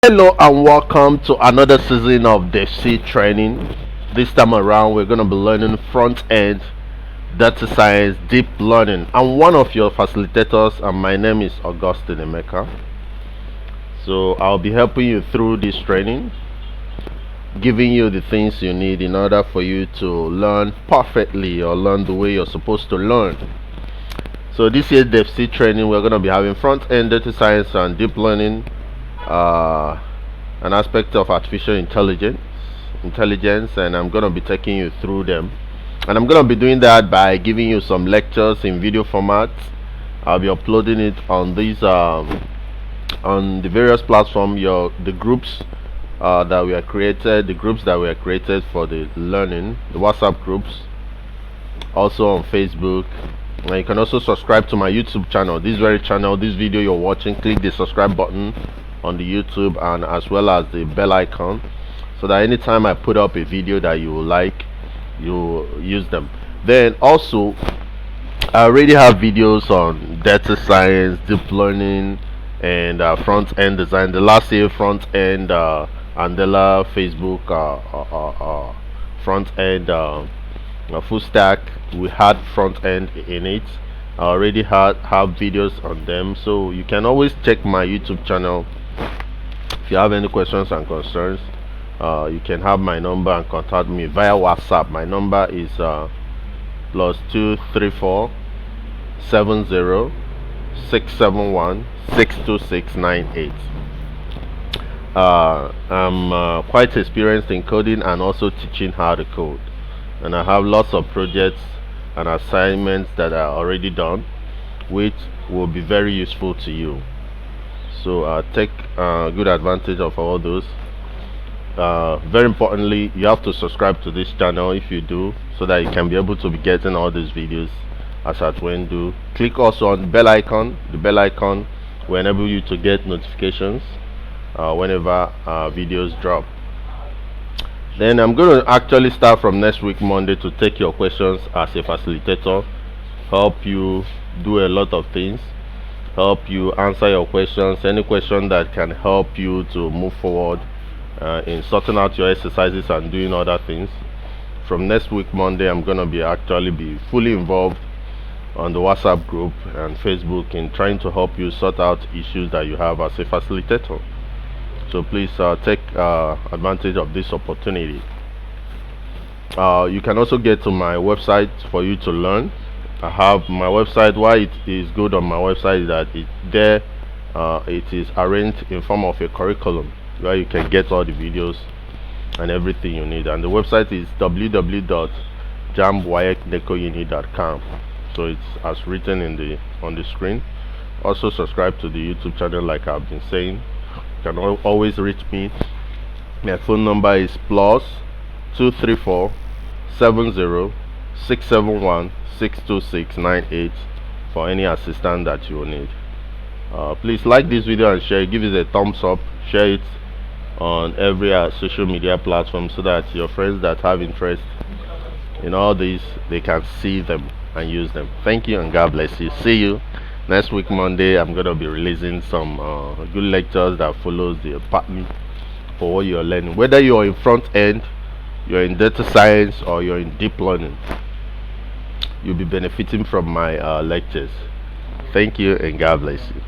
Hello and welcome to another season of DevC training. This time around, we're going to be learning front end data science deep learning. I'm one of your facilitators, and my name is Augustine Emeka. So I'll be helping you through this training, giving you the things you need in order for you to learn perfectly or learn the way you're supposed to learn. So this year's DevC training, we're going to be having front end data science and deep learning. An aspect of artificial intelligence, and I'm going to be taking you through them, and I'm going to be doing that by giving you some lectures in video format. I'll be uploading it on these on the various platforms, the groups that we are created, the groups that we are created for the learning, the WhatsApp groups, also on Facebook. And you can also subscribe to my YouTube channel, this very channel, this video you're watching. Click the subscribe button on the YouTube, and as well as the bell icon, so that anytime I put up a video that you like, you use them. Then also, I already have videos on data science, deep learning, and front end design. The last year front end Andela Facebook front end full stack, we had front end in it. I already have videos on them, so you can always check my YouTube channel. If you have any questions and concerns, you can have my number and contact me via WhatsApp. My number is +234 70 671 62698. I'm quite experienced in coding and also teaching how to code, and I have lots of projects and assignments that are already done, which will be very useful to you. So take good advantage of all those. Very importantly, you have to subscribe to this channel if you do, so that you can be able to be getting all these videos as at when do. Click also on the bell icon. The bell icon will enable you to get notifications whenever videos drop. Then I'm going to actually start from next week Monday to take your questions as a facilitator, help you do a lot of things, help you answer your questions, any question that can help you to move forward in sorting out your exercises and doing other things. From next week Monday, I'm going to be fully involved on the WhatsApp group and Facebook in trying to help you sort out issues that you have as a facilitator. So please take advantage of this opportunity. You can also get to my website for you to learn. I have my website. Why it is good on my website is that it is arranged in form of a curriculum where you can get all the videos and everything you need. And the website is www.jambwayeknekouni.com. So it's as written on the screen. Also subscribe to the YouTube channel, like I've been saying. You can always reach me. My phone number is +234 70 671 62698 for any assistance that you will need. Please like this video and share. Give it a thumbs up. Share it on every social media platform, so that your friends that have interest in all these, they can see them and use them. Thank you, and God bless you. See you next week Monday. I'm going to be releasing some good lectures that follows the pattern for what you're learning, whether you're in front end, you're in data science, or you're in deep learning. You'll be benefiting from my lectures. Thank you, and God bless you.